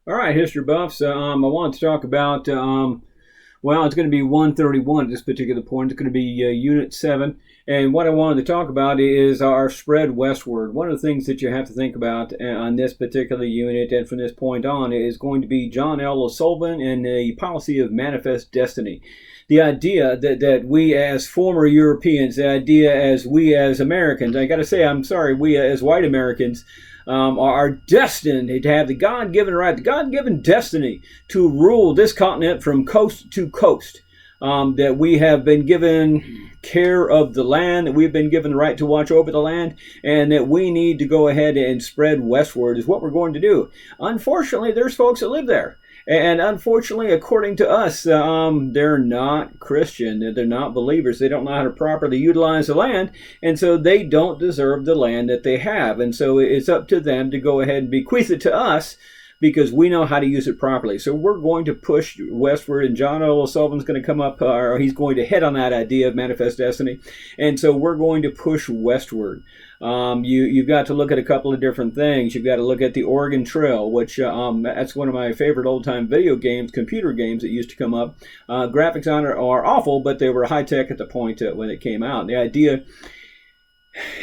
All right, history buffs. I want to talk about, well, it's going to be 131 at this particular point. It's going to be Unit 7. And what I wanted to talk about is our spread westward. One of the things that you have to think about on this particular unit and from this point on is going to be John L. Sullivan and the policy of manifest destiny. The idea that we as former Europeans, the idea as we as Americans, I got to say, I'm sorry, we as white Americans, are destined to have the God-given right, the God-given destiny to rule this continent from coast to coast. That we have been given care of the land, that we've been given the right to watch over the land, and that we need to go ahead and spread westward is what we're going to do. Unfortunately, there's folks that live there. And unfortunately, according to us, they're not Christian. They're not believers. They don't know how to properly utilize the land. And so they don't deserve the land that they have. And so it's up to them to go ahead and bequeath it to us because we know how to use it properly. So we're going to push westward, and John L. Sullivan's going to come up, or he's going to hit on that idea of manifest destiny. And so we're going to push westward. You've got to look at a couple of different things. You've got to look at the Oregon Trail, which that's one of my favorite old-time video games, computer games that used to come up. Graphics on it are awful, but they were high-tech at the point when it came out. The idea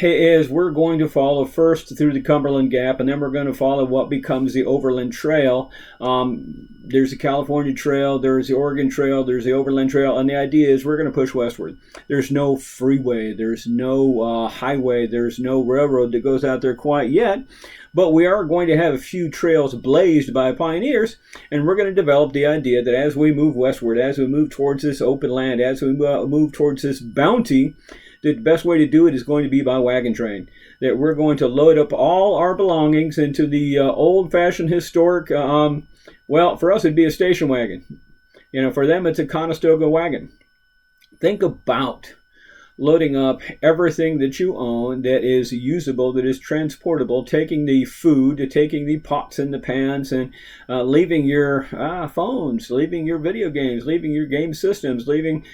is we're going to follow first through the Cumberland Gap, and then we're going to follow what becomes the Overland Trail. There's the California Trail, there's the Oregon Trail, there's the Overland Trail, and the idea is we're going to push westward. There's no freeway, there's no highway, there's no railroad that goes out there quite yet, but we are going to have a few trails blazed by pioneers, and we're going to develop the idea that as we move westward, as we move towards this open land, as we move towards this bounty, the best way to do it is going to be by wagon train. That we're going to load up all our belongings into the old-fashioned historic, well, for us it'd be a station wagon. You know, for them it's a Conestoga wagon. Think about loading up everything that you own that is usable, that is transportable, taking the food, taking the pots and the pans, and leaving your phones, leaving your video games, leaving your game systems, leaving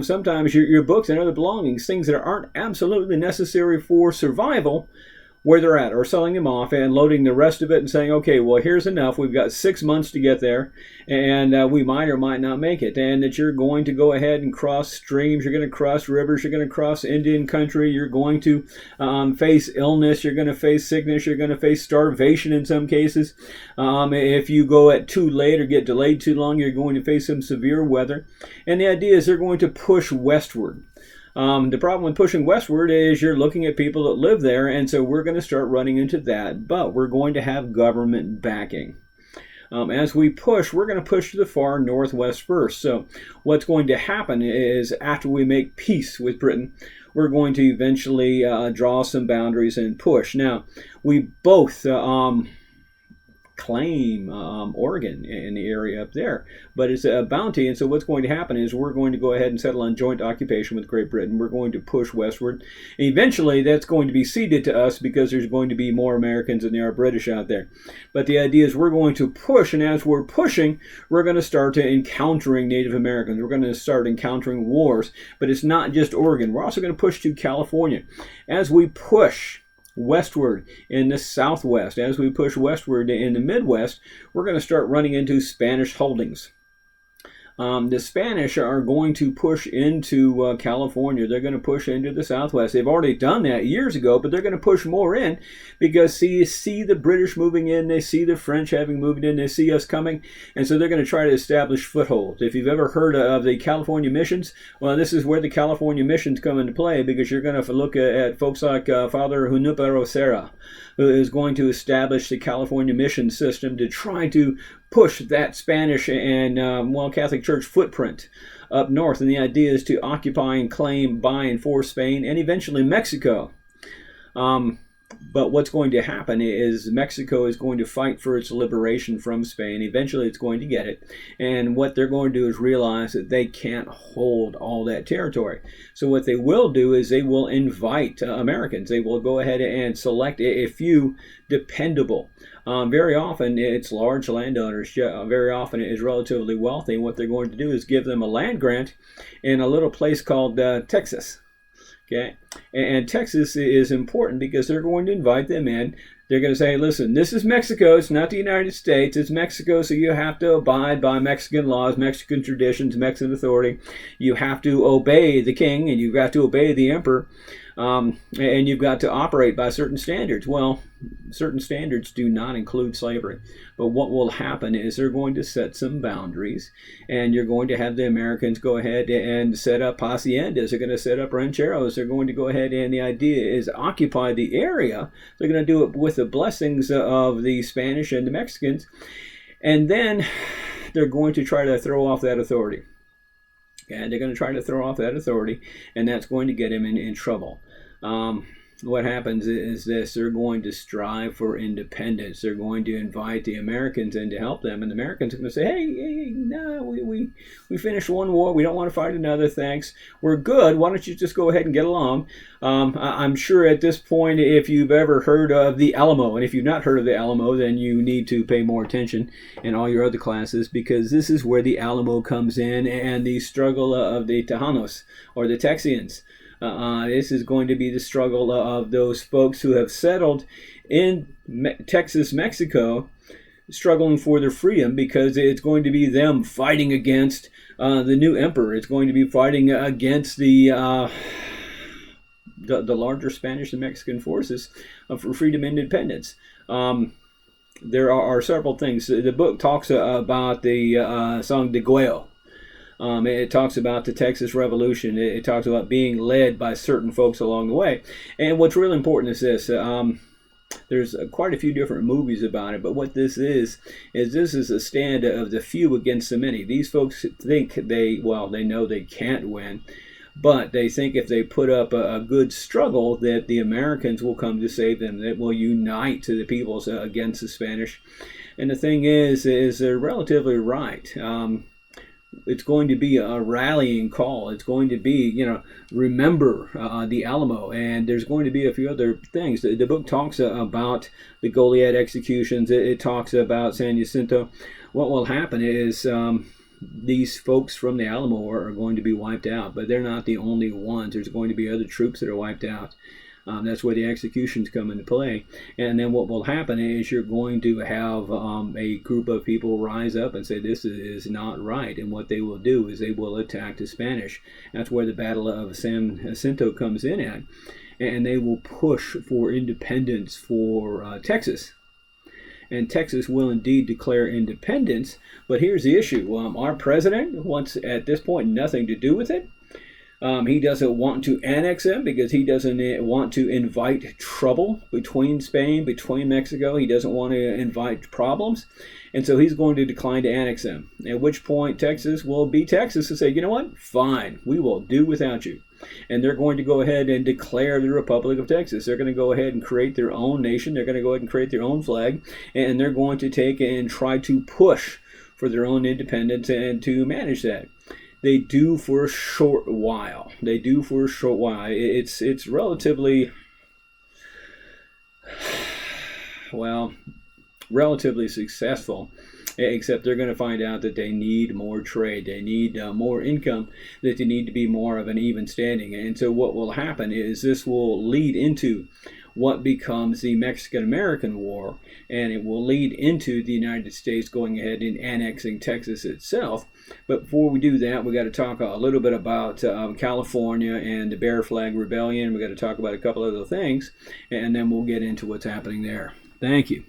sometimes your books and other belongings, things that aren't absolutely necessary for survival, where they're at, or selling them off and loading the rest of it and saying, okay, well, here's enough. We've got 6 months to get there, and we might or might not make it. And that you're going to go ahead and cross streams, you're going to cross rivers, you're going to cross Indian country, you're going to face illness, you're going to face sickness, you're going to face starvation in some cases. If you go at too late or get delayed too long, you're going to face some severe weather. And the idea is they're going to push westward. The problem with pushing westward is you're looking at people that live there, and so we're going to start running into that, but we're going to have government backing. As we push, we're going to push to the far northwest first. So what's going to happen is after we make peace with Britain, we're going to eventually draw some boundaries and push. Now, we both claim Oregon in the area up there, but it's a bounty, and so what's going to happen is we're going to go ahead and settle on joint occupation with Great Britain. We're going to push westward, and eventually that's going to be ceded to us because there's going to be more Americans than there are British out there. But the idea is we're going to push, and as we're pushing, we're going to start encountering Native Americans. We're going to start encountering wars, but it's not just Oregon. We're also going to push to California. As we push westward in the southwest, as we push westward in the Midwest, we're going to start running into Spanish holdings. The Spanish are going to push into California. They're going to push into the Southwest. They've already done that years ago, but they're going to push more in because see the British moving in. They see the French having moved in. They see us coming, and so they're going to try to establish footholds. If you've ever heard of the California missions, well, this is where the California missions come into play because you're going to look at folks like Father Junipero Serra, who is going to establish the California mission system to try to push that Spanish and Catholic Church footprint up north. And the idea is to occupy and claim by and for Spain and eventually Mexico. But what's going to happen is Mexico is going to fight for its liberation from Spain. Eventually it's going to get it. And what they're going to do is realize that they can't hold all that territory. So what they will do is they will invite Americans. They will go ahead and select a few dependable. Very often it's large landowners. Very often it is relatively wealthy. And what they're going to do is give them a land grant in a little place called Texas. Okay, and Texas is important because they're going to invite them in. They're going to say, listen, this is Mexico. It's not the United States. It's Mexico, so you have to abide by Mexican laws, Mexican traditions, Mexican authority. You have to obey the king, and you've got to obey the emperor, and you've got to operate by certain standards. Well, certain standards do not include slavery. But what will happen is they're going to set some boundaries, and you're going to have the Americans go ahead and set up haciendas. They're going to set up rancheros. They're going to go ahead, and the idea is occupy the area. They're going to do it with the blessings of the Spanish and the Mexicans. And then they're going to try to throw off that authority. And they're going to try to throw off that authority, and that's going to get them in trouble. What happens is this: they're going to strive for independence. They're going to invite the Americans in to help them, and the Americans are going to say, hey, no, we finished one war. We don't want to fight another. Thanks. We're good. Why don't you just go ahead and get along? I'm sure at this point, if you've ever heard of the Alamo, and if you've not heard of the Alamo, then you need to pay more attention in all your other classes, because this is where the Alamo comes in, and the struggle of the Tejanos, or the Texians. This is going to be the struggle of those folks who have settled in Texas, Mexico, struggling for their freedom, because it's going to be them fighting against the new emperor. It's going to be fighting against the larger Spanish and Mexican forces for freedom and independence. There are several things. The book talks about the Song de Guayo. It talks about the Texas Revolution. It talks about being led by certain folks along the way. And what's really important is this. There's quite a few different movies about it, but what this is this is a stand of the few against the many. These folks think they know they can't win, but they think if they put up a good struggle that the Americans will come to save them, that will unite to the peoples against the Spanish. And the thing is they're relatively right. It's going to be a rallying call. It's going to be, remember the Alamo. And there's going to be a few other things. The book talks about the Goliad executions. It talks about San Jacinto. What will happen is these folks from the Alamo are going to be wiped out. But they're not the only ones. There's going to be other troops that are wiped out. That's where the executions come into play. And then what will happen is you're going to have a group of people rise up and say this is not right. And what they will do is they will attack the Spanish. That's where the Battle of San Jacinto comes in at. And they will push for independence for Texas. And Texas will indeed declare independence. But here's the issue. Our president wants, at this point, nothing to do with it. He doesn't want to annex them because he doesn't want to invite trouble between Spain, between Mexico. He doesn't want to invite problems. And so he's going to decline to annex them. At which point Texas will be Texas and say, you know what? Fine. We will do without you. And they're going to go ahead and declare the Republic of Texas. They're going to go ahead and create their own nation. They're going to go ahead and create their own flag. And they're going to take and try to push for their own independence and to manage that. They do for a short while. It's relatively, relatively successful, except they're going to find out that they need more trade. They need more income, that they need to be more of an even standing. And so what will happen is this will lead into what becomes the Mexican-American War, and it will lead into the United States going ahead and annexing Texas itself. But before we do that, we got to talk a little bit about California and the Bear Flag Rebellion. We got to talk about a couple other things, and then we'll get into what's happening there. Thank you.